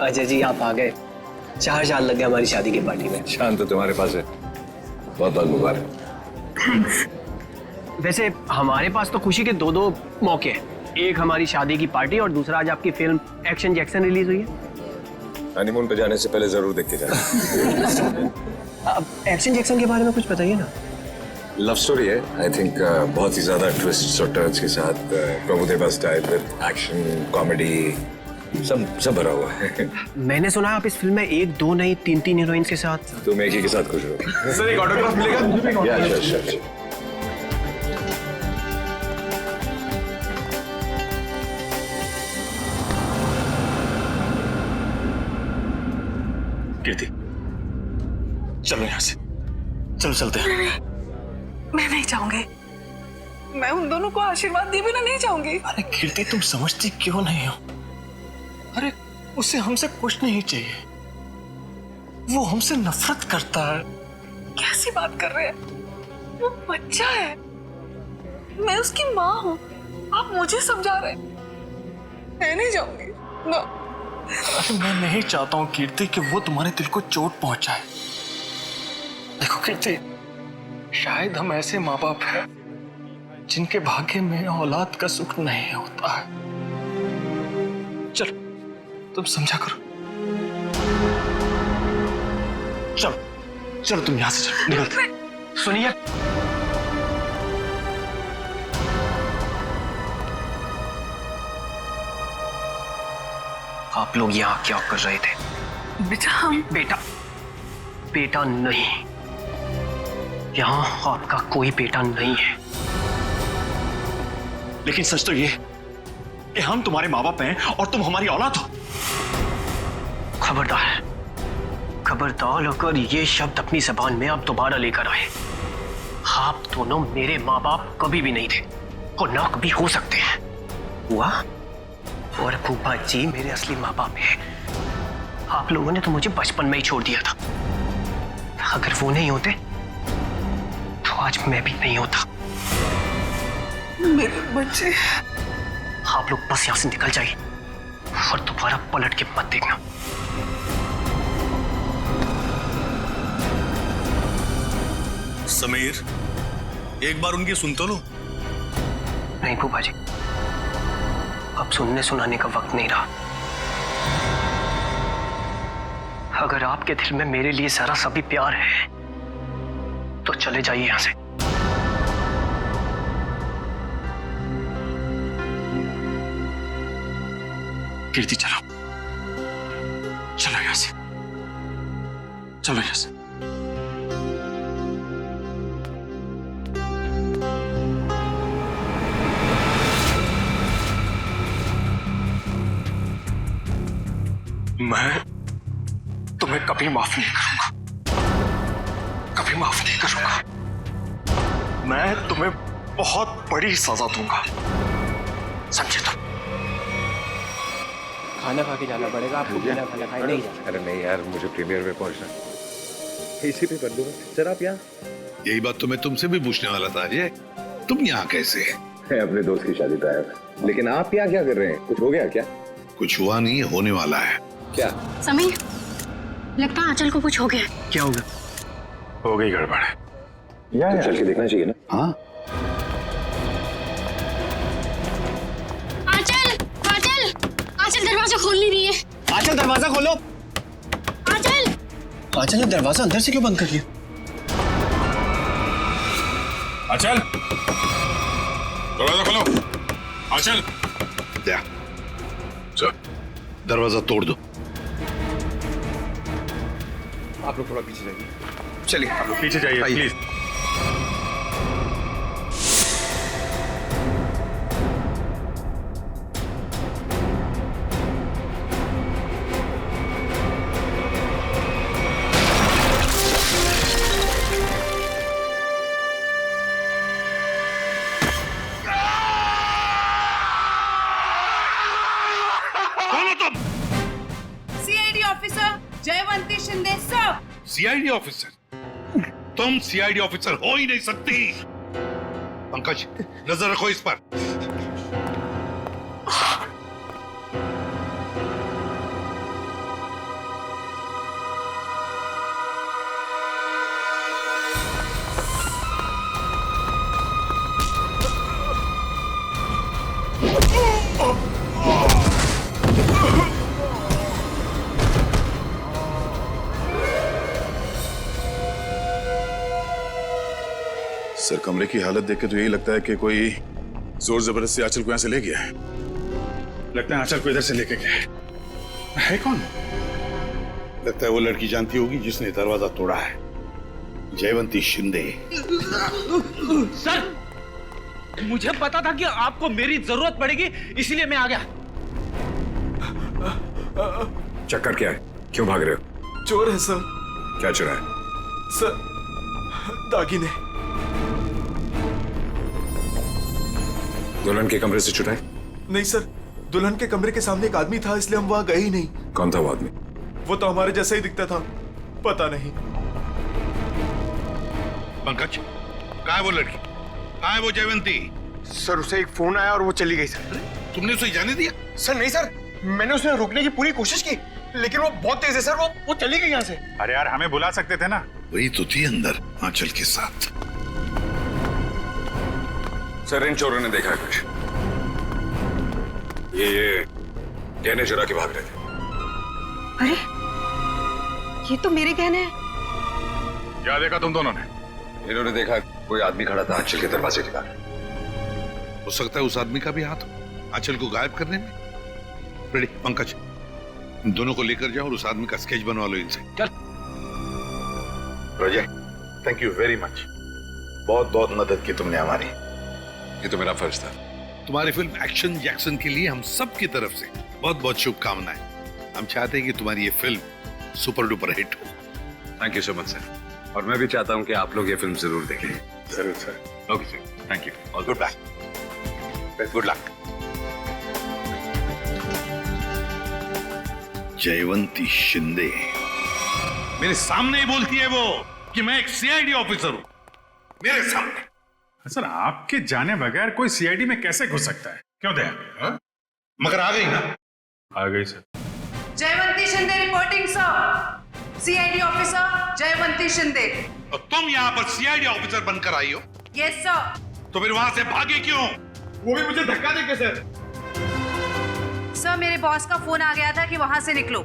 अजय जी आप आ गए। 4 साल लग गए हमारी शादी की पार्टी में। शान तो तुम्हारे पास है, बहुत बहुत मुबारक। थैंक्स। वैसे हमारे पास तो खुशी के दो मौके हैं। एक हमारी शादी की पार्टी और दूसरा आज आपकी फिल्म एक्शन जैक्सन रिलीज हुई है। हनीमून पे जाने से पहले जरूर देख के जाना। अब एक्शन जैक्सन के बारे में कुछ बताइए ना। लव स्टोरी है, आई थिंक बहुत ही ज्यादा ट्विस्ट और टर्न्स के साथ, Prabhudeva style with action comedy सब भरा हुआ है। मैंने सुना है आप इस फिल्म में 1 2 नहीं 3 हीरोइंस के साथ। तुम एक ही के साथ खुश हो। सर एक ऑटोग्राफ मिलेगा? या श्योर। कीर्ति चलो यहाँ से, चलो चलते हैं। मैं नहीं चाहूंगी। मैं उन दोनों को आशीर्वाद दिए बिना नहीं चाहूंगी। अरे कीर्ति तुम समझती क्यों नहीं हो? अरे उसे हमसे कुछ नहीं चाहिए, वो हमसे नफरत करता है। कैसी बात कर रहे हैं? वो बच्चा है, मैं उसकी माँ हूँ। आप मुझे समझा रहे हैं। मैं नहीं जाऊंगी ना। अरे मैं नहीं चाहता हूँ कीर्ति कि वो तुम्हारे दिल को चोट पहुंचाए। देखो कीर्ति, शायद हम ऐसे माँ बाप हैं जिनके भाग्य में औलाद का सुख नहीं होता है। चलो तुम समझा करो। चलो चलो तुम यहां से चलो, निकलते। सुनिए, आप लोग यहाँ क्या कर रहे थे? बेटा हम बेटा नहीं, यहाँ आपका कोई बेटा नहीं है। लेकिन सच तो ये कि हम तुम्हारे माँ बाप हैं और तुम हमारी औलाद हो। खबरदार अगर ये शब्द अपनी जबान में आप दोबारा लेकर आए। आप दोनों मेरे माँ बाप कभी भी नहीं थे और ना कभी हो सकते हैं। हुआ और फूफा जी मेरे असली माँ बाप हैं। आप लोगों ने तो मुझे बचपन में ही छोड़ दिया था। अगर वो नहीं होते तो आज मैं भी नहीं होता। मेरे बच्चे। आप लोग बस यहां से निकल जाइए और दोबारा पलट के मत देखना। समीर, एक बार उनकी सुन तो लो। नहीं फूफा जी, अब सुनने सुनाने का वक्त नहीं रहा। अगर आपके दिल में मेरे लिए जरा सा भी प्यार है तो चले जाइए यहां से। कीर्ति चलो, चलो यहां से, चलो यहां से। मैं तुम्हें कभी माफ नहीं करूंगा, कभी माफ नहीं करूंगा। मैं तुम्हें बहुत बड़ी सजा दूंगा, समझे तुम? खाना खा के जाना पड़ेगा आपको। बिना खाना खाए नहीं जाना। अरे नहीं यार, मुझे प्रीमियर में पहुंचना, इसी पे कर दूंगा। सर आप यहाँ? यही बात तो मैं तुमसे भी पूछने वाला था अजय, तुम यहाँ कैसे? मैं अपने दोस्त की शादी पे आया था। लेकिन आप यहाँ क्या कर रहे हैं? कुछ हो गया क्या? कुछ हुआ नहीं, होने वाला है। क्या? समीर, लगता है आंचल को कुछ हो गया। क्या होगा? हो गई गड़बड़। तो चल के देखना चाहिए ना। हाँ आंचल दरवाजा खोल नहीं रही है। आंचल दरवाजा खोलो। आंचल ने दरवाजा अंदर से क्यों बंद कर लिया? आंचल, दरवाजा खोलो। आंचल, चल दरवाजा तोड़ दो। आप लोग थोड़ा पीछे जाइए। चलिए आप लोग पीछे जाइए please. CID officer Jaywanti Shinde सब। CID officer? तुम सीआईडी ऑफिसर हो ही नहीं सकती। पंकज, नजर रखो इस पर। हाँ, सर, कमरे की हालत देख के तो यही लगता है कि कोई जोर जबरदस्ती आंचल को यहां से ले गया है। लगता है आंचल को इधर से लेके गया है। कौन? लगता है वो लड़की जानती होगी जिसने दरवाजा तोड़ा है, जयवंती शिंदे। सर, मुझे पता था कि आपको मेरी जरूरत पड़ेगी, इसलिए मैं आ गया। चक्कर क्या है? क्यों भाग रहे हो? चोर है सर। क्या चुरा है? सर, दागिने। दुल्हन के कमरे से चुराए? नहीं सर, दुल्हन के कमरे के सामने एक आदमी था, इसलिए हम वहां गए ही नहीं। कौन था वो आदमी? वो तो हमारे जैसा ही दिखता था, पता नहीं। पंकज, कहाँ है वो लड़की? कहाँ है वो जयवंती? सर, उसे एक फोन आया और वो चली गई सर। तुमने उसे जाने दिया? सर नहीं सर, मैंने उसे रोकने की पूरी कोशिश की, लेकिन वो बहुत तेज है सर। वो चली गई यहाँ से। अरे यार, हमें बुला सकते थे ना। वही तो थी अंदर आंचल के साथ। सर, इन चोरों ने देखा है कुछ। ये गहने चुरा के भाग रहे थे। अरे, ये तो मेरे गहने हैं। क्या देखा तुम दोनों ने? इन्होंने देखा कोई आदमी खड़ा था आंचल के दरवाजे के बाहर। हो सकता है उस आदमी का भी हाथ हो आंचल को गायब करने में। रेडी पंकज, इन दोनों को लेकर जाओ और उस आदमी का स्केच बनवा लो इनसे। चल रोजे, थैंक यू वेरी मच। बहुत बहुत मदद की तुमने हमारी। ये तो मेरा फर्ज था। तुम्हारी फिल्म एक्शन जैक्सन के लिए हम सब की तरफ से बहुत बहुत शुभकामनाएं। हम चाहते हैं कि तुम्हारी ये फिल्म सुपर डुपर हिट हो। Thank you so much sir. और मैं भी चाहता हूँ कि आप लोग ये फिल्म जरूर देखें। जरूर sir. Okay sir, thank you. All good luck. Good luck. Jayvanti Shinde मेरे सामने ही बोलती है वो कि मैं एक सीआईडी ऑफिसर हूं, मेरे सामने। सर, आपके जाने बगैर कोई सीआईडी में कैसे घुस सकता है? क्यों दया? हाँ? मगर आ गई ना। आ गई sir. Jayvanti Shinde reporting sir. CID officer Jaywanti Shinde. और तुम यहाँ पर सीआईडी ऑफिसर बनकर आई हो? Yes sir. तो फिर वहां से भागे क्यों? वो भी मुझे धक्का देके सर। सर, मेरे बॉस का फोन आ गया था कि वहां से निकलो।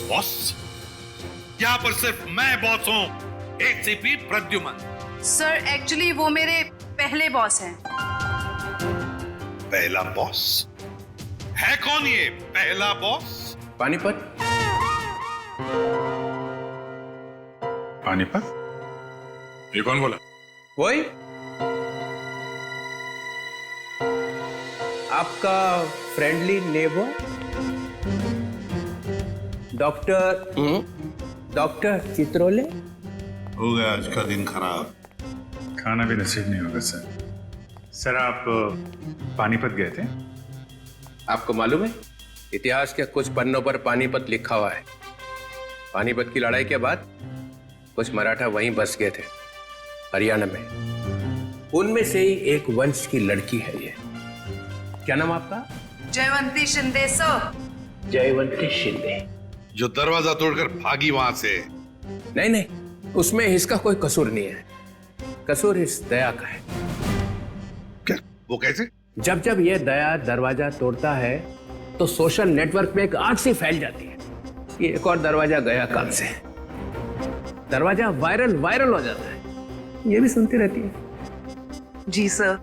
बॉस? यहाँ पर सिर्फ मैं बॉस हूँ, एसीपी प्रद्युमन। सर, एक्चुअली वो मेरे पहले बॉस हैं। पहला बॉस? है कौन ये पहला बॉस? पानीपत। पानीपत? ये कौन बोला? वही आपका फ्रेंडली नेबर डॉक्टर चित्रोले। हो गया आज का दिन खराब। खाना भी नसीब नहीं होगा सर। सर, आप पानीपत गए थे? आपको मालूम है, इतिहास के कुछ पन्नों पर पानीपत लिखा हुआ है। पानीपत की लड़ाई के बाद कुछ मराठा वहीं बस गए थे, हरियाणा में। उनमें से ही एक वंश की लड़की है ये। क्या नाम आपका? जयवंती शिंदे सर। जयवंती शिंदे। जो दरवाजा तोड़कर भागी वहां से। नहीं नहीं, उसमें इसका कोई कसूर नहीं है। कसूर इस दया का है। क्या? वो कैसे? जब जब ये दया दरवाजा तोड़ता है तो सोशल नेटवर्क में एक आग सी फैल जाती है कि एक और दरवाजा गया काम से। दरवाजा वायरल हो जाता है। ये भी सुनती रहती है। जी सर।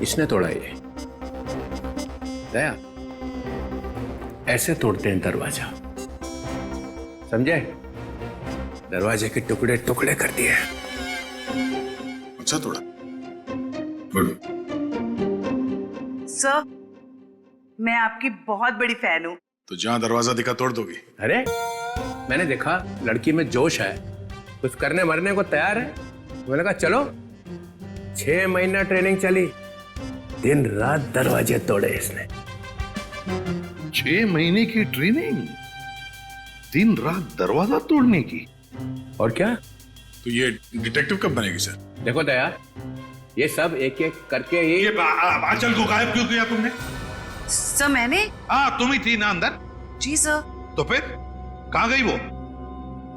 इसने तोड़ा ये। दया, ऐसे तोड़ते हैं दरवाजा, समझे? दरवाजे के टुकड़े टुकड़े कर दिए। अच्छा तोड़ा। गुड। सर, मैं आपकी बहुत बड़ी फैन हूँ। तो जहां दरवाजा दिखा तोड़ दोगी? अरे, मैंने देखा लड़की में जोश है, कुछ करने मरने को तैयार है। मैंने कहा चलो। 6 महीना ट्रेनिंग चली, दिन रात दरवाजे तोड़े इसने। 6 महीने की ट्रेनिंग, दिन रात दरवाजा तोड़ने की। और क्या? तो ये डिटेक्टिव कब बनेगी सर? देखो दया, ये सब एक एक करके ये आंचल को गायब क्यों किया तुमने? सर, मैंने? हाँ, तुम ही थी ना अंदर। जी सर। तो फिर कहाँ गई वो?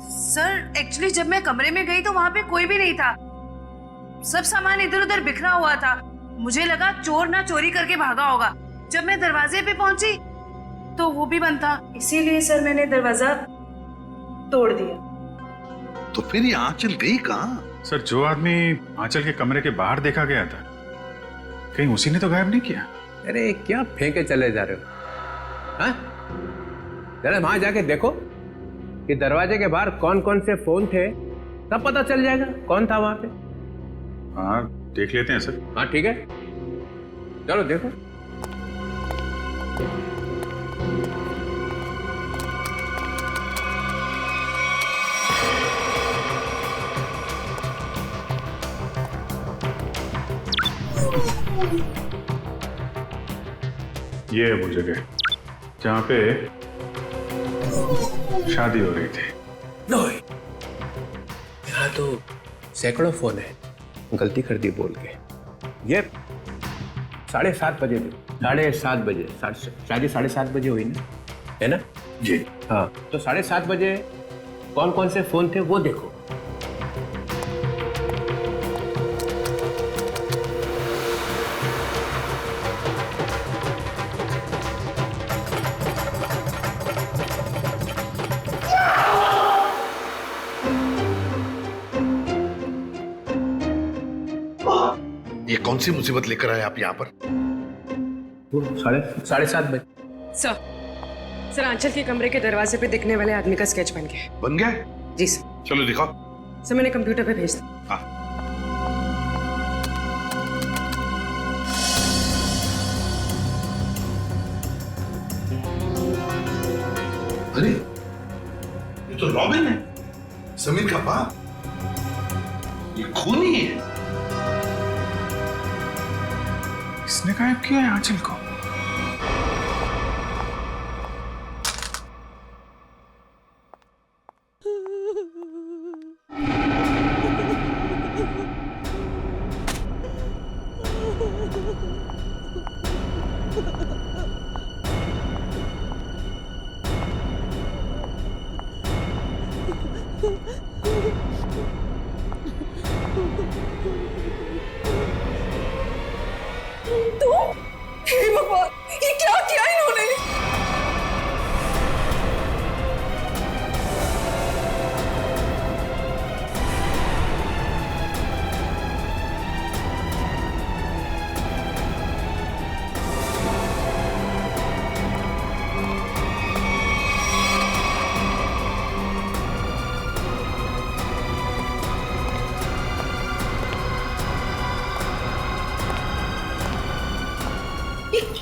सर, एक्चुअली जब मैं कमरे में गई तो वहां पे कोई भी नहीं था। सब सामान इधर उधर बिखरा हुआ था। मुझे लगा चोर ना चोरी करके भागा होगा। जब मैं दरवाजे पे पहुंची तो वो भी बंद था, इसीलिए सर मैंने दरवाजा तोड़ दिया। तो फिर ये आंचल गई कहाँ? सर, जो आदमी आंचल के कमरे के बाहर देखा गया था, कहीं उसी ने तो गायब नहीं किया? अरे क्या फेंके चले जा रहे हो? हाँ? जरा वहां जाके देखो कि दरवाजे के बाहर कौन कौन से फोन थे, तब पता चल जाएगा कौन था वहां पे। हाँ, देख लेते हैं सर। हाँ ठीक है, चलो देखो। ये है वो जगह जहां पे शादी हो रही थी। यहाँ तो सैकड़ों फोन है, गलती कर दी बोल के। ये 7:30 बजे थे, 7:30 बजे, शादी 7:30 बजे हुई ना, है ना जी? हाँ, तो 7:30 बजे कौन कौन से फोन थे वो देखो। ये कौन सी मुसीबत लेकर आए आप यहाँ पर? 7:30 बजे। सर आंचल के कमरे के दरवाजे पे दिखने वाले आदमी का स्केच बन गया। बन गया? जी सर। चलो दिखाओ। सर मैंने कंप्यूटर पे भेज दिया। हाँ। अरे ये तो रॉबिन है, समीर का बाप। ये खूनी है। इसने गायब किया है आंचल को। हे भगवान, ये क्या किया इन्होंने?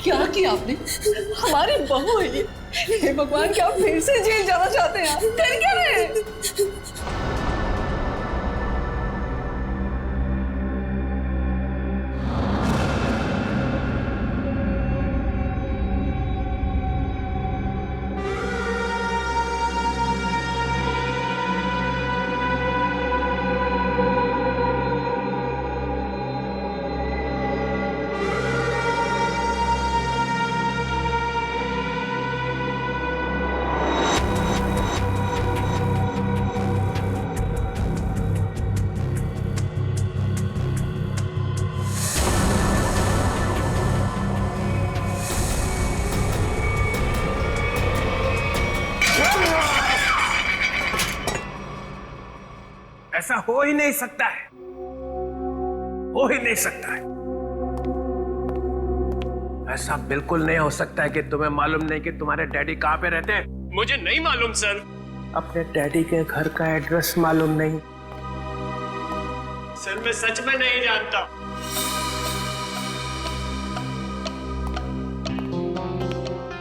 क्या किया आपने? हमारी बहू है ये। हे भगवान, क्या आप फिर से जेल जाना चाहते हैं? आप डर क्या रहे हैं? ऐसा हो ही नहीं सकता है, हो ही नहीं सकता है। ऐसा बिल्कुल नहीं हो सकता है कि तुम्हें मालूम नहीं कि तुम्हारे डैडी कहाँ पे रहते हैं। मुझे नहीं मालूम सर। अपने डैडी के घर का एड्रेस मालूम नहीं? सर मैं सच में नहीं जानता।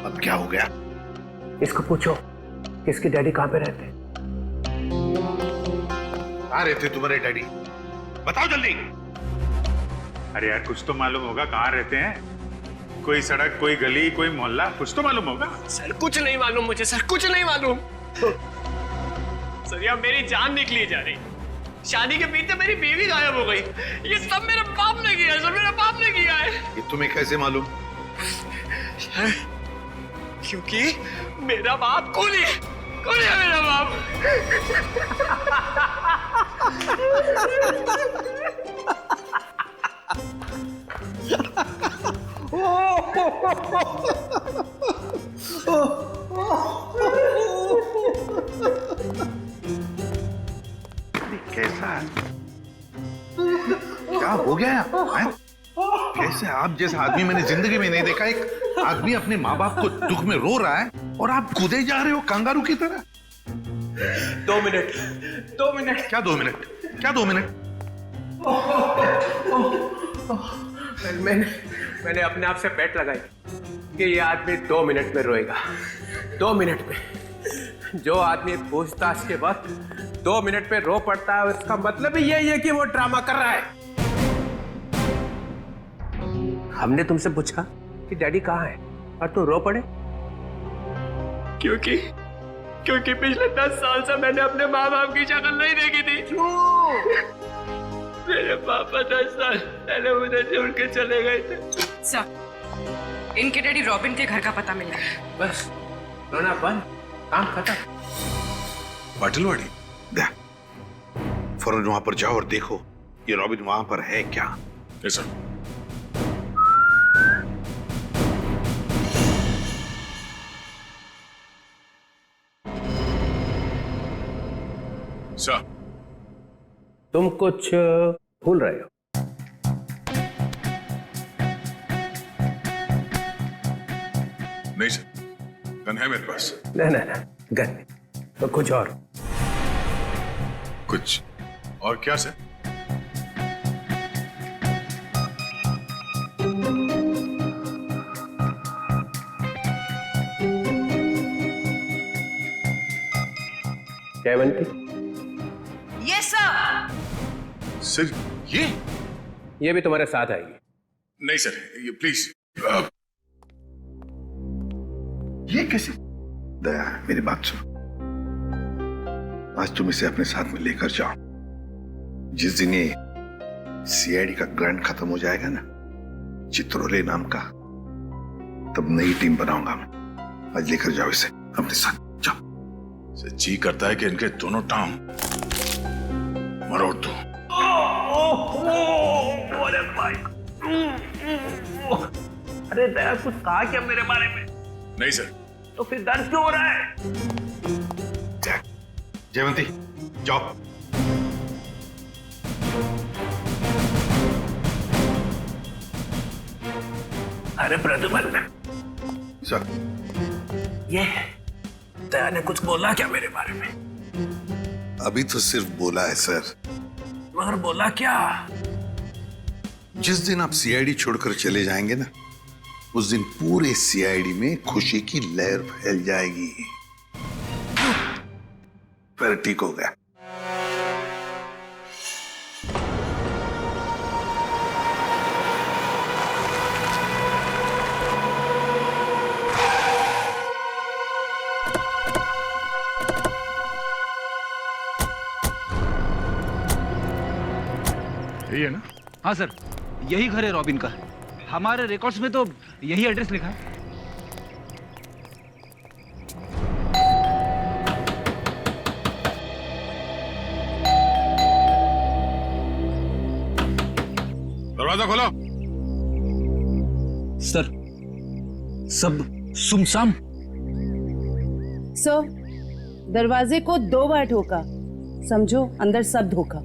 अब क्या हो गया? इसको पूछो कि इसके डैडी कहाँ पे रहते हैं। कहाँ रहते तुम्हारे डैडी? बताओ जल्दी। अरे यार, कुछ तो मालूम होगा कहाँ रहते हैं। कोई सड़क, कोई गली, कोई मोहल्ला, कुछ तो मालूम होगा। सर कुछ नहीं मालूम मुझे, सर कुछ नहीं मालूम। सर यार मेरी जान निकली जा रही। शादी के बीते मेरी बीवी गायब हो गई। ये सब मेरे बाप ने किया है, सर मेरे बाप ने किया है। ये तुम्हें कैसे मालूम? क्योंकि मेरा बाप खूनी है, खूनी है मेरा बाप। कैसा क्या हो गया है? कैसे आप जैसा आदमी मैंने जिंदगी में नहीं देखा। एक आदमी अपने माँ बाप को दुख में रो रहा है और आप कूदे जा रहे हो कंगारू की तरह। 2 मिनट 2 मिनट। क्या 2 मिनट? क्या 2 मिनट? मैंने अपने आप से बेट लगाई कि ये आदमी 2 मिनट में रोएगा। 2 मिनट में। जो आदमी पूछताछ के वक्त 2 मिनट में रो पड़ता है, उसका मतलब ही यही है कि वो ड्रामा कर रहा है। हमने तुमसे पूछा कि डैडी कहाँ है और तुम रो पड़े क्योंकि पिछले 10 साल से मैंने अपने माँ बाप की शक्ल नहीं देखी थी। मेरे पापा 10 साल पहले मुझे छोड़ के चले गए थे। सर, इनके डैडी रॉबिन के घर का पता मिल गया। बस रोना बंद, काम खत्म। पाटिलवाड़ी फौरन वहां पर जाओ और देखो ये रॉबिन वहां पर है क्या। सर सर, तुम कुछ भूल रहे हो। नहीं सर, गन है मेरे पास। नहीं गन तो कुछ और। कुछ और क्या sir? Jayvanti, yes sir. Sir ये भी तुम्हारे साथ आएगी। नहीं सर, ये प्लीज। ये कैसे? दया, मेरी बात सुनो। आज तुम इसे अपने साथ में लेकर जाओ। जिस दिन ये सीआईडी का ग्रांट खत्म हो जाएगा ना, चित्रोले नाम का, तब नई टीम बनाऊंगा मैं। आज लेकर जाओ इसे अपने साथ, जाओ। जी करता है कि इनके दोनों टांग मरोड़ दो। अरे भाई, अरे दया, कुछ कहा क्या मेरे बारे में? नहीं सर। तो फिर दर्द क्यों हो रहा है? जयवंती जाओ। अरे प्रद्युमन सर, ये दया ने कुछ बोला क्या मेरे बारे में? अभी तो सिर्फ बोला है सर। मगर बोला क्या? जिस दिन आप सीआईडी छोड़कर चले जाएंगे ना, उस दिन पूरे सीआईडी में खुशी की लहर फैल जाएगी। फिर ठीक हो गया। यही है ना? हाँ सर, यही घर है रॉबिन का। हमारे रिकॉर्ड्स में तो यही एड्रेस लिखा है। दरवाजा खोलो। सर, सब सुमसाम। सर, दरवाजे को 2 बार ठोका, समझो अंदर सब धोखा।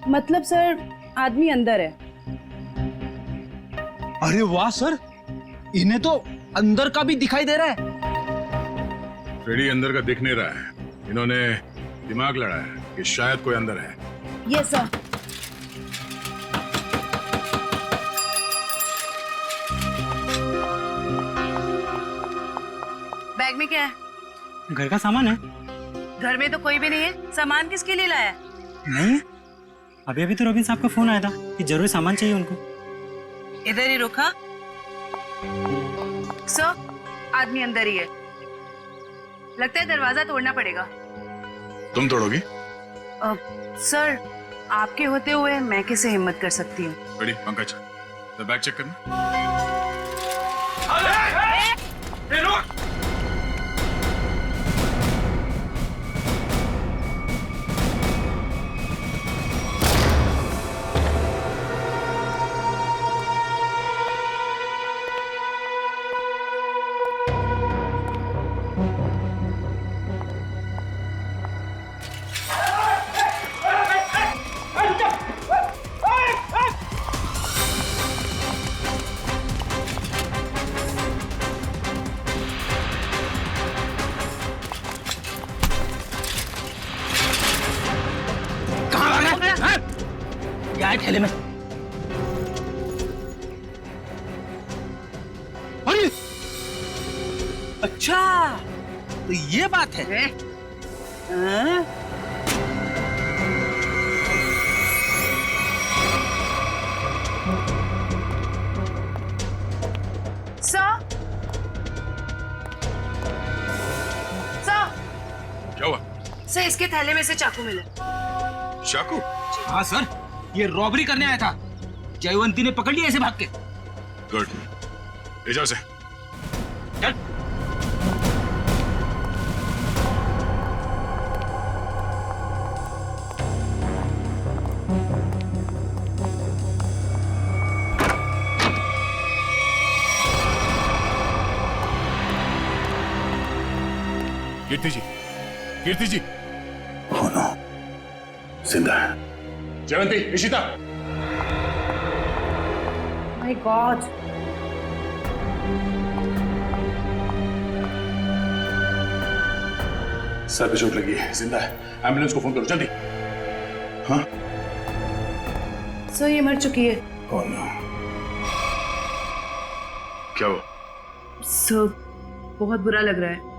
मतलब सर, आदमी अंदर है। अरे वाह सर, इन्हें तो अंदर का भी दिखाई दे रहा है। फ्रेडी अंदर का दिख नहीं रहा है। इन्होंने दिमाग लड़ा है कि शायद कोई अंदर है। Yes sir. बैग में क्या है? घर का सामान है। घर में तो कोई भी नहीं है। सामान किसके लिए लाया? नहीं, अभी तो रॉबिन साहब का फोन आया था कि जरूरी सामान चाहिए उनको। इधर ही रुका। सर, आदमी अंदर ही है। लगता है दरवाजा तोड़ना पड़ेगा। तुम तोड़ोगी? सर, आपके होते हुए मैं कैसे हिम्मत कर सकती हूँ? फ्रेडी, पंकज, तो बैग चेक करना। थैले में। अरे अच्छा, तो ये बात है। हाँ? क्या हुआ? सर, इसके थैले में से चाकू मिला। चाकू? हाँ सर, ये रॉबरी करने आया था। जयवंती ने पकड़ लिया ऐसे भाग के। गुड, ले जाओ से। चल। कीर्ति जी, कीर्ति जी। Oh no, जिंदा है। जयवंती, इशिता। My God. सर पे चोट लगी है, जिंदा है। एम्बुलेंस को फोन करो जल्दी। हाँ? सर, ये मर चुकी है। Oh no. क्या हुआ? सर, बहुत बुरा लग रहा है।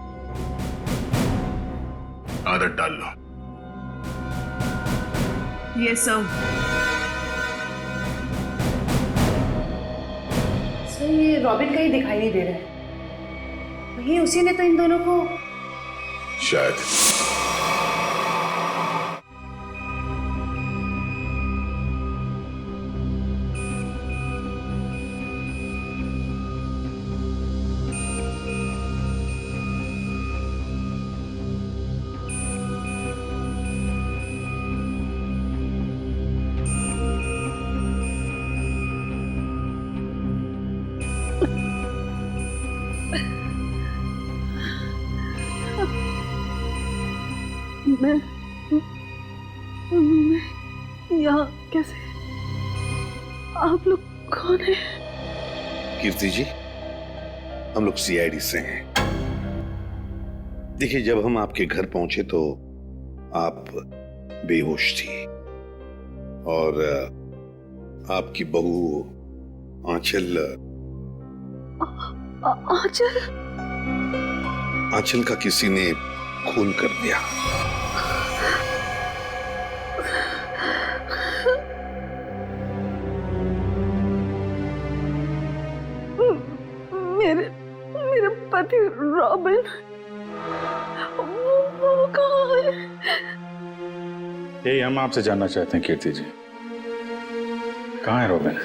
आदत डाल लो। Yes sir. सर, ये रॉबिन का ही दिखाई नहीं दे रहा है। वही उसी ने तो इन दोनों को शायद। मैं यहाँ कैसे? आप लोग कौन है? कीर्ति जी, हम लोग सीआईडी से हैं। देखिए, जब हम आपके घर पहुंचे तो आप बेहोश थी और आपकी बहू आंचल आंचल का किसी ने खून कर दिया। मेरे पति रॉबिन, वो कहाँ है? यही हम आपसे जानना चाहते हैं कीर्ति जी, कहाँ है रॉबिन?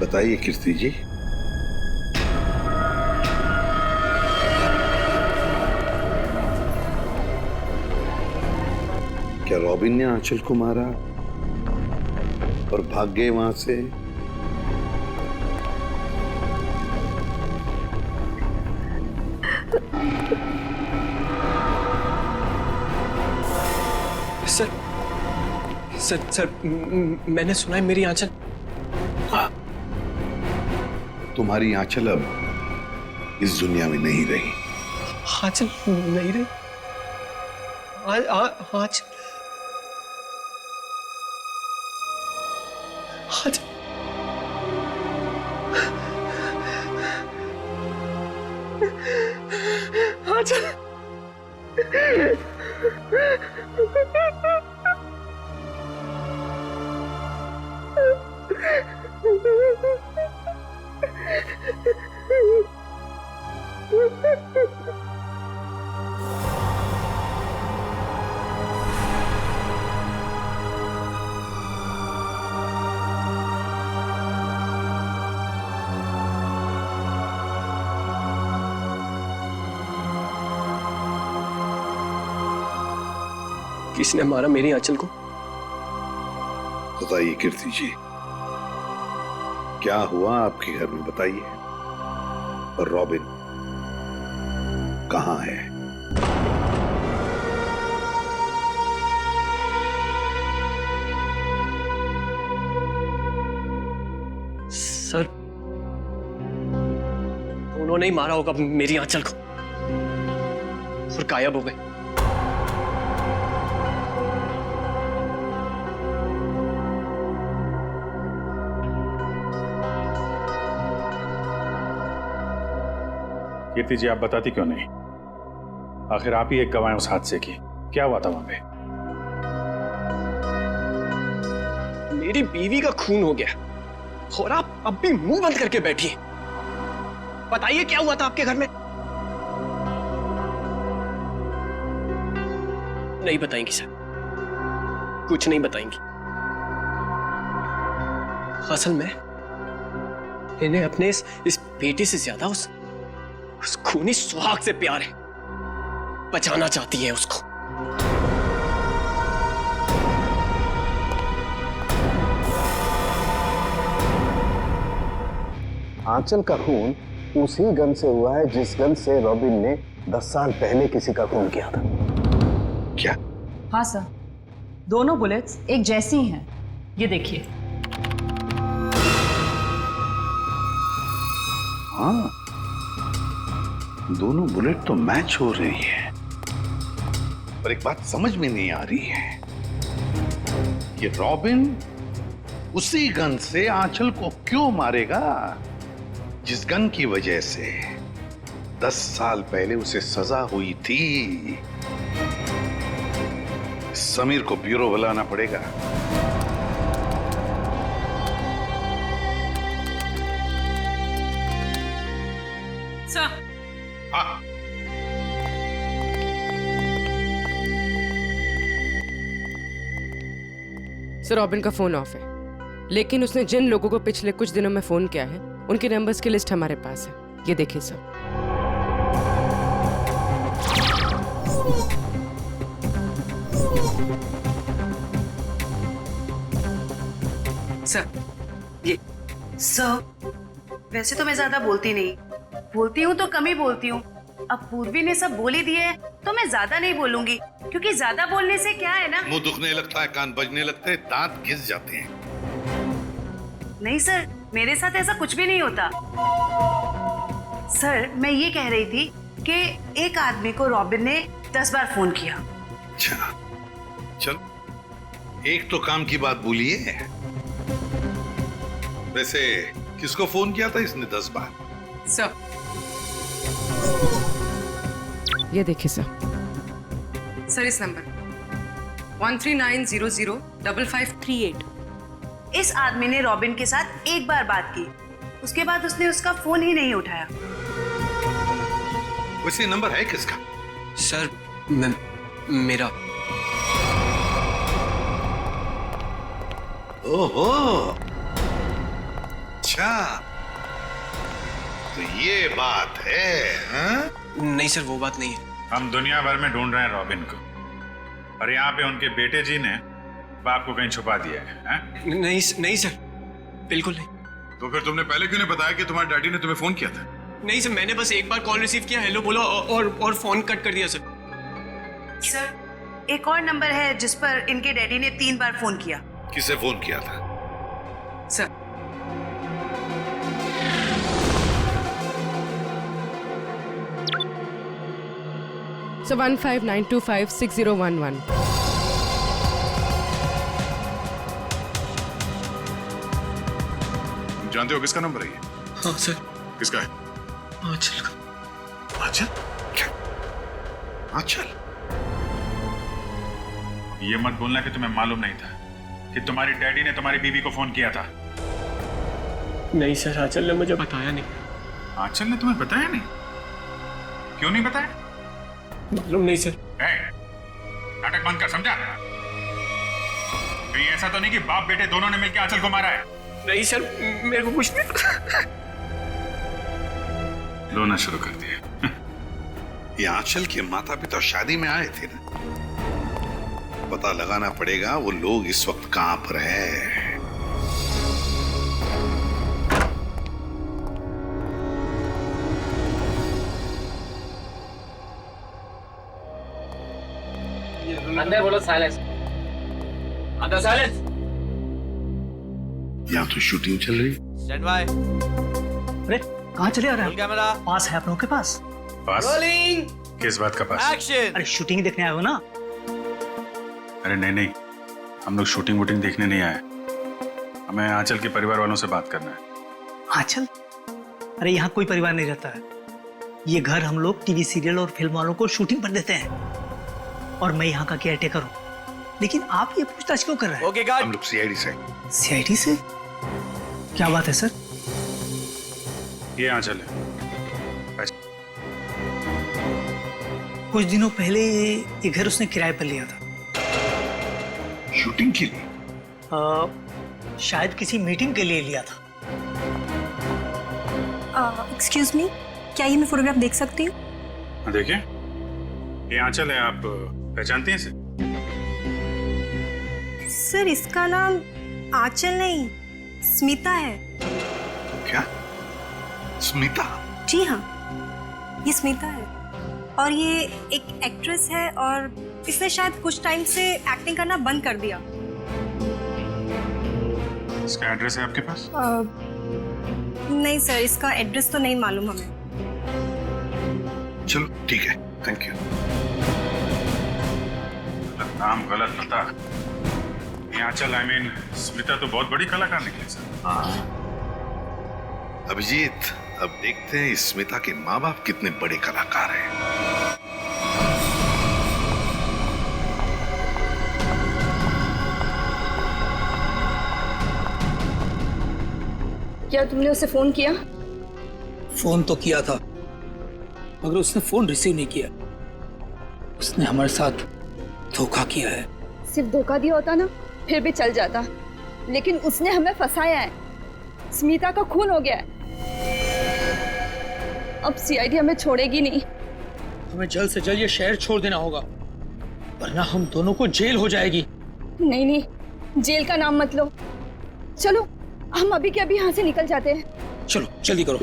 बताइए कीर्ति जी। क्या रॉबिन ने आंचल को मारा और भाग गए वहां से? सर, मैंने सुना है मेरी आंचल। तुम्हारी आंचल अब इस दुनिया में नहीं रही। आंचल नहीं रही? आंचल किसने मारा मेरी आंचल को? बताइए कीर्ति जी, क्या हुआ आपके घर में? बताइए। और रॉबिन कहाँ है? सर, उन्होंने ही मारा होगा मेरी आंचल को और गायब हो गए। कीर्ति जी, आप बताती क्यों नहीं? आखिर आप ही एक गवाह हैं उस हादसे की। क्या हुआ था वहां पे? मेरी बीवी का खून हो गया और आप अब भी मुंह बंद करके बैठी हैं। बताइए क्या हुआ था आपके घर में? नहीं बताएंगी सर, कुछ नहीं बताएंगी। असल में इन्हें अपने इस बेटे से ज्यादा उस खूनी सुहाग से प्यार है। बचाना चाहती है उसको। आंचल का खून उसी गन से हुआ है जिस गन से रॉबिन ने 10 साल पहले किसी का खून किया था। क्या? हाँ सर, दोनों बुलेट्स एक जैसी ही हैं। ये देखिए। हाँ, दोनों बुलेट तो मैच हो रही है, पर एक बात समझ में नहीं आ रही है कि रॉबिन उसी गन से आंचल को क्यों मारेगा जिस गन की वजह से 10 साल पहले उसे सजा हुई थी। समीर को ब्यूरो बुलाना पड़ेगा। सर, हाँ। सर, रॉबिन का फोन ऑफ है, लेकिन उसने जिन लोगों को पिछले कुछ दिनों में फोन किया है उनके नंबर्स की लिस्ट हमारे पास है। ये देखिए सर। सर, ये सर, वैसे तो मैं ज्यादा बोलती नहीं, बोलती हूँ तो कम ही बोलती हूँ। अब पूर्वी ने सब बोल ही दिए है तो मैं ज्यादा नहीं बोलूंगी, क्योंकि ज्यादा बोलने से क्या है ना, मुंह दुखने लगता है, कान बजने लगते हैं, दांत घिस जाते हैं। नहीं सर, मेरे साथ ऐसा कुछ भी नहीं होता। सर, मैं ये कह रही थी कि एक आदमी को रॉबिन ने 10 बार फोन किया। अच्छा, चल, एक तो काम की बात बोलिए। वैसे किसको फोन किया था इसने 10 बार? सर, ये देखिए सर। सर, इस नंबर 139005538। इस आदमी ने रॉबिन के साथ एक बार बात की, उसके बाद उसने उसका फोन ही नहीं उठाया। वैसे नंबर है किसका? सर, मेरा। ओहो, अच्छा, तो ये बात है, हाँ? नहीं सर, वो बात नहीं है। हम दुनिया भर में ढूंढ रहे हैं रॉबिन को, और यहाँ पे उनके बेटे जी ने बाप को कहीं छुपा दिया है? नहीं सर, बिल्कुल नहीं। तो फिर तुमने पहले क्यों नहीं बताया कि तुम्हारे डैडी ने तुम्हें फोन किया था? नहीं सर, मैंने बस एक बार कॉल रिसीव किया, हेलो बोला और फोन कट कर दिया सर। सर, एक और नंबर है जिस पर इनके डैडी ने 3 बार फोन किया। किसे फोन किया था? Sir, So 1592560111। जानते हो किसका नंबर है ये? हाँ सर। किसका है? आंचल का। आंचल? क्या? आंचल? ये मत बोलना कि तुम्हें मालूम नहीं था कि तुम्हारी डैडी ने तुम्हारी बीवी को फोन किया था। नहीं सर, आंचल ने मुझे बताया नहीं। आंचल ने तुम्हें बताया नहीं? क्यों नहीं बताया? मालूम नहीं सर। नाटक बंद कर, समझा? कहीं ऐसा तो नहीं कि बाप बेटे दोनों ने मिलकर आंचल को मारा है? नहीं सर, मेरे को कुछ नहीं। रोना शुरू कर दिया। ये आंचल के माता पिता शादी में आए थे ना, पता लगाना पड़ेगा वो लोग इस वक्त कहां पर है। अंदर बोलो साइलेंस। अंदर साइलेंस। यहाँ तो शूटिंग चल रही। Stand by. अरे कहाँ चले आ रहे हैं? कैमरा पास है आप लोगों के पास? पास? रोलिंग। किस बात का पास? एक्शन। अरे शूटिंग देखने आए हो ना? अरे नहीं, हम लोग शूटिंग वूटिंग देखने नहीं आए, हमें आंचल के परिवार वालों से बात करना है। आंचल? अरे यहाँ कोई परिवार नहीं रहता है। ये घर हम लोग टीवी सीरियल और फिल्म वालों को शूटिंग पर देते हैं और मैं यहाँ का केयरटेकर हूँ। लेकिन आप ये पूछताछ क्यों कर रहे हैं? Okay guard. हम लोग सीआईडी से। सीआईडी से? क्या बात है सर? ये आंचल है। कुछ दिनों पहले ये घर उसने किराए पर लिया था। शूटिंग के लिए? शायद किसी मीटिंग के लिए लिया था। एक्सक्यूज मी, क्या ये मैं फोटोग्राफ देख सकती हूँ? देखिए, ये आंचल है, आप पहचानती हैं इसे? सर इसका नाम आंचल नहीं, स्मिता है। क्या? स्मिता? जी हाँ, ये स्मिता है और ये एक एक्ट्रेस है और इसने शायद कुछ टाइम से एक्टिंग करना बंद कर दिया। इसका एड्रेस है आपके पास? नहीं सर, इसका एड्रेस तो नहीं मालूम हमें। चलो ठीक है, थैंक यू। नाम गलत पता। ये आंचल आई मीन स्मिता तो बहुत बड़ी कलाकार निकली सर। अभिजीत, अब देखते हैं इस स्मिता के माँ बाप कितने बड़े कलाकार हैं। क्या तुमने उसे फोन किया? फोन तो किया था मगर उसने फोन रिसीव नहीं किया। उसने हमारे साथ धोखा किया है। सिर्फ धोखा दिया होता ना फिर भी चल जाता, लेकिन उसने हमें फंसाया है। स्मिता का खून हो गया है। अब सीआईडी हमें छोड़ेगी नहीं। हमें जल्द से जल्द ये शहर छोड़ देना होगा वरना हम दोनों को जेल हो जाएगी। नहीं नहीं, जेल का नाम मत लो। चलो हम अभी के अभी यहाँ से निकल जाते हैं। चलो जल्दी करो।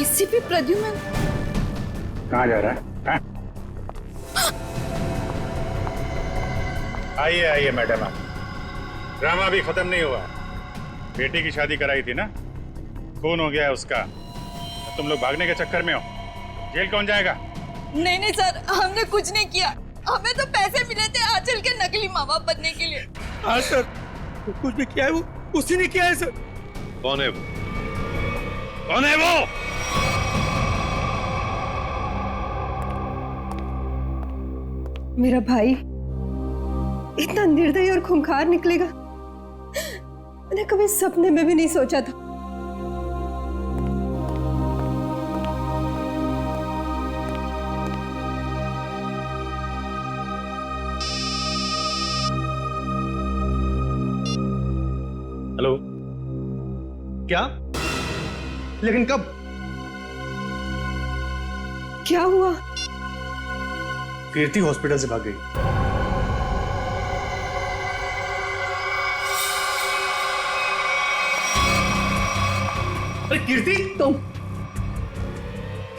एसीपी प्रद्युमन कहाँ जा रहा है? आइए आइए मैडम, आप ड्रामा अभी खत्म नहीं हुआ। बेटी की शादी कराई थी ना, खून हो गया है उसका। तुम लोग भागने के चक्कर में हो, जेल कौन जाएगा? नहीं नहीं सर, हमने कुछ नहीं किया। हमें तो पैसे मिले थे आंचल के नकली माँ बाप बनने के लिए। हाँ सर, कुछ भी किया है वो उसी ने किया है सर। कौन है वो? कौन है वो? मेरा भाई इतना निर्दयी और खूंखार निकलेगा मैंने कभी सपने में भी नहीं सोचा था। हेलो, क्या? लेकिन कब? क्या हुआ? कीर्ति हॉस्पिटल से भाग गई। अरे कीर्ति, तुम?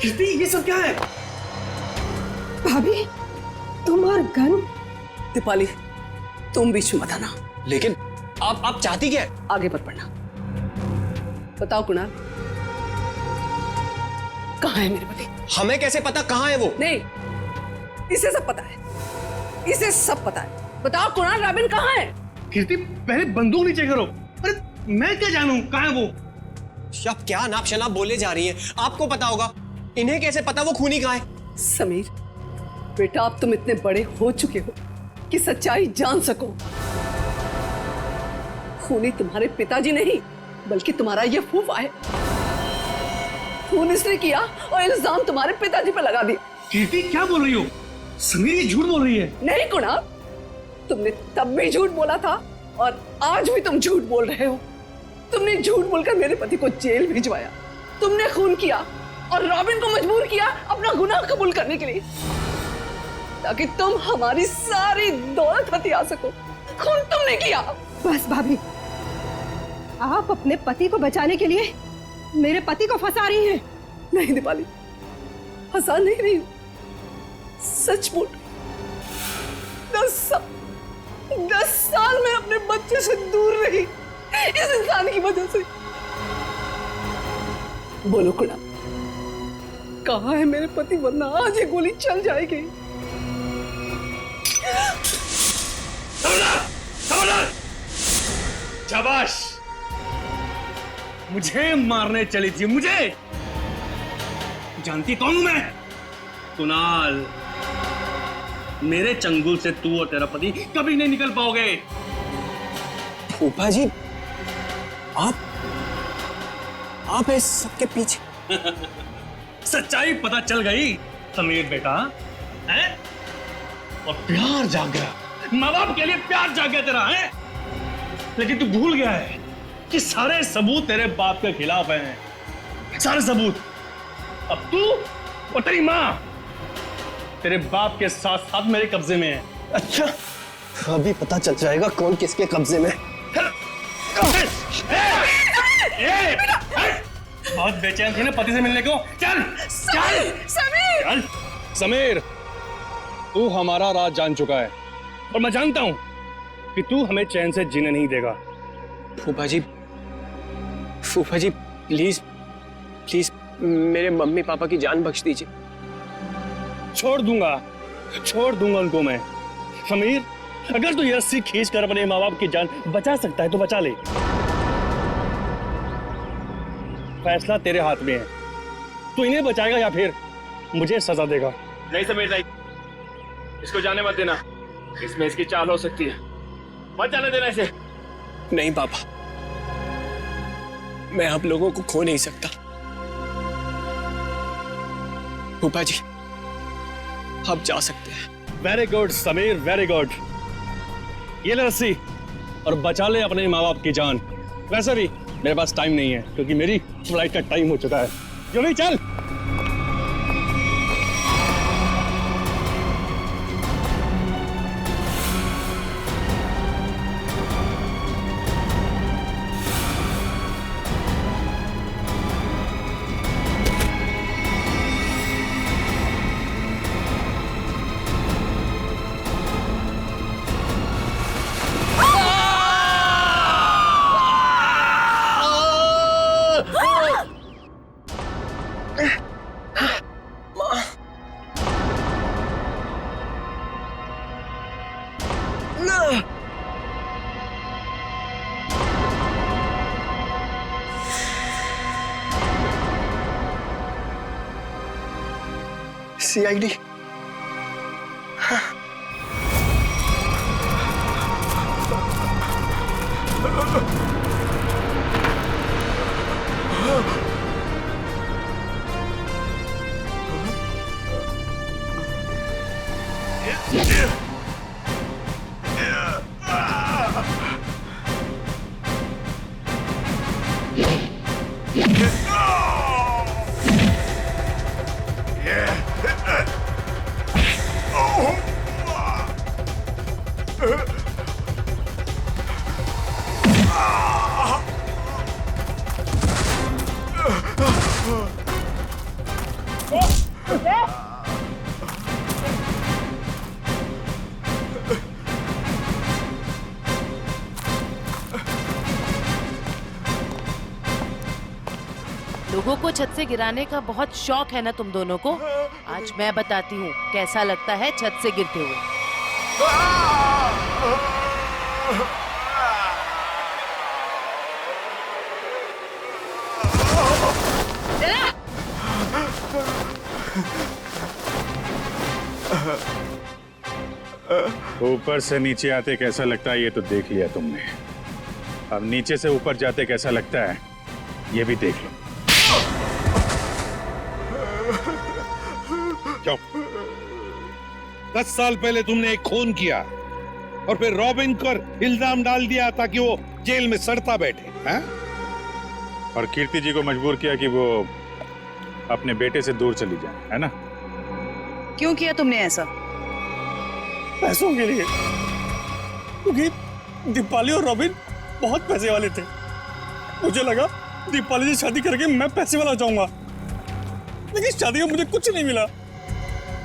कीर्ति, ये सब क्या है? भाभी, तुम और गन? दीपाली, तुम बीच में मत आना। लेकिन आप चाहती क्या है? आगे मत बढ़ना। बताओ कुणाल, कहाँ है मेरे पति? हमें कैसे पता कहाँ है वो? नहीं, इसे सब पता है, इसे सब पता है। बताओ कुणाल, रॉबिन कहाँ है? कीर्ति, पहले बंदूक नीचे करो। अरे मैं क्या जानूं कहाँ है वो? आप क्या नाप शनाप बोले जा रही हैं? आपको पता होगा, इन्हें कैसे पता वो खूनी कहाँ है? समीर बेटा, अब तुम इतने बड़े हो चुके हो कि सच्चाई जान सको। खूनी तुम्हारे पिताजी नहीं बल्कि तुम्हारा ये फूफा है। खून इसने किया और इल्जाम तुम्हारे पिताजी पे लगा दिया। कीर्ति, क्या बोल रही हो? समीर ये झूठ बोल रही है। नहीं कुणाल, तुमने तब भी झूठ बोला था और आज भी तुम झूठ बोल रहे हो। तुमने झूठ बोलकर मेरे पति को जेल भिजवाया, तुमने खून किया और रॉबिन को मजबूर किया अपना गुनाह कबूल करने के लिए, ताकि तुम हमारी सारी दौलत हथिया सको। खून तुमने किया। बस भाभी, आप अपने पति को बचाने के लिए मेरे पति को फंसा रही हैं। नहीं दीपाली, फंसा नहीं रही हूं, सच बोल रही। 10 साल मैं अपने बच्चे से दूर रही इस इंसान की वजह से। बोलो कुड़ा, कहाँ है मेरे पति, वरना आज ये गोली चल जाएगी। शाबाश, मुझे मारने चली थी, मुझे। जानती कौन हूं मैं? कुणाल। मेरे चंगुल से तू और तेरा पति कभी नहीं निकल पाओगे। फूफा जी, आप इस सबके पीछे। सच्चाई पता चल गई समीर बेटा, है? और प्यार जाग गया, माँ बाप के लिए प्यार जाग गया तेरा, है? लेकिन तू भूल गया है कि सारे सबूत तेरे बाप के खिलाफ हैं, सारे सबूत। अब तू और तेरी माँ तेरे बाप के साथ साथ मेरे कब्जे में है। अच्छा, अभी पता चल जाएगा कौन किसके कब्जे में। बहुत बेचैन थी ना पति से मिलने को। चल चल समीर, चल समीर, तू हमारा राज जान चुका है और मैं जानता हूं कि तू हमें चैन से जीने नहीं देगा। फूफा जी, प्लीज प्लीज मेरे मम्मी पापा की जान बख्श दीजिए। छोड़ दूंगा उनको मैं। समीर, अगर तू ये रस्सी खींच कर अपने माँ बाप की जान बचा सकता है तो बचा ले। फैसला तेरे हाथ में है, तू इन्हें बचाएगा या फिर मुझे सजा देगा। नहीं समीर नहीं, इसको जाने मत देना, इसमें इसकी चाल हो सकती है, मत जाने देना इसे। नहीं पापा, मैं आप लोगों को खो नहीं सकता। फूफा जी, आप जा सकते हैं। Very good Sameer, very good. ये ले रस्सी और बचा ले अपने माँ बाप की जान। वैसे भी मेरे पास टाइम नहीं है क्योंकि मेरी फ्लाइट का टाइम हो चुका है। जल्दी चल। CID। लोगों को छत से गिराने का बहुत शौक है ना तुम दोनों को। आज मैं बताती हूँ कैसा लगता है छत से गिरते हुए। ऊपर से नीचे आते कैसा लगता है ये तो देख लिया तुमने, अब नीचे से ऊपर जाते कैसा लगता है ये भी देख लो। क्यों? 10 साल पहले तुमने एक खून किया और फिर रॉबिन पर इल्जाम डाल दिया ताकि वो जेल में सड़ता बैठे, हैं? और कीर्ति जी को मजबूर किया कि वो अपने बेटे से दूर चली जाए, है ना? क्यों किया तुमने ऐसा? पैसों के लिए, क्योंकि दीपाली और रॉबिन बहुत पैसे वाले थे। मुझे लगा दीपाली से शादी करके मैं पैसे वाला हो जाऊंगा, लेकिन शादी में मुझे कुछ नहीं मिला,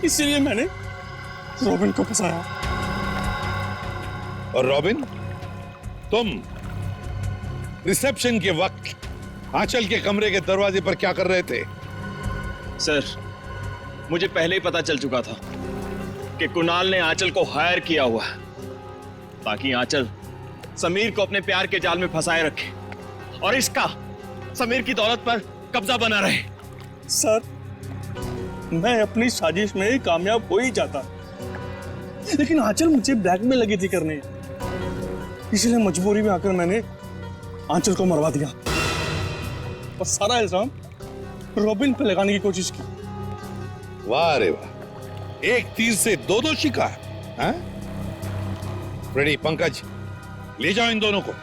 इसीलिए मैंने रॉबिन को फंसाया। और रॉबिन, तुम रिसेप्शन के वक्त आंचल के कमरे के दरवाजे पर क्या कर रहे थे? सर, मुझे पहले ही पता चल चुका था कि कुणाल ने आंचल को हायर किया हुआ है ताकि आंचल समीर को अपने प्यार के जाल में फंसाए रखे और इसका समीर की दौलत पर कब्जा बना रहे। सर, मैं अपनी साजिश में कामयाब हो ही जाता, लेकिन आंचल मुझे ब्लैकमेल लगी थी करने, इसलिए मजबूरी में आकर मैंने आंचल को मरवा दिया और सारा इल्जाम रॉबिन पे लगाने की कोशिश की। वाह रे वाह, एक तीर से दो शिकार। हाँ? रेडी पंकज, ले जाओ इन दोनों को।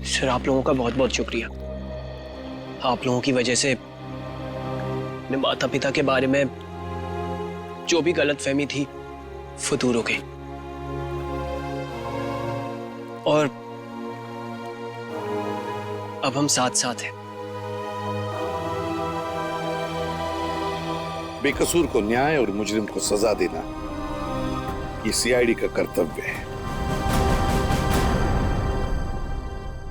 सर आप लोगों का बहुत बहुत शुक्रिया। आप लोगों की वजह से अपने माता पिता के बारे में जो भी गलतफहमी थी वो दूर हो गई और अब हम साथ साथ हैं। बेकसूर को न्याय और मुजरिम को सजा देना ये सीआईडी का कर्तव्य है।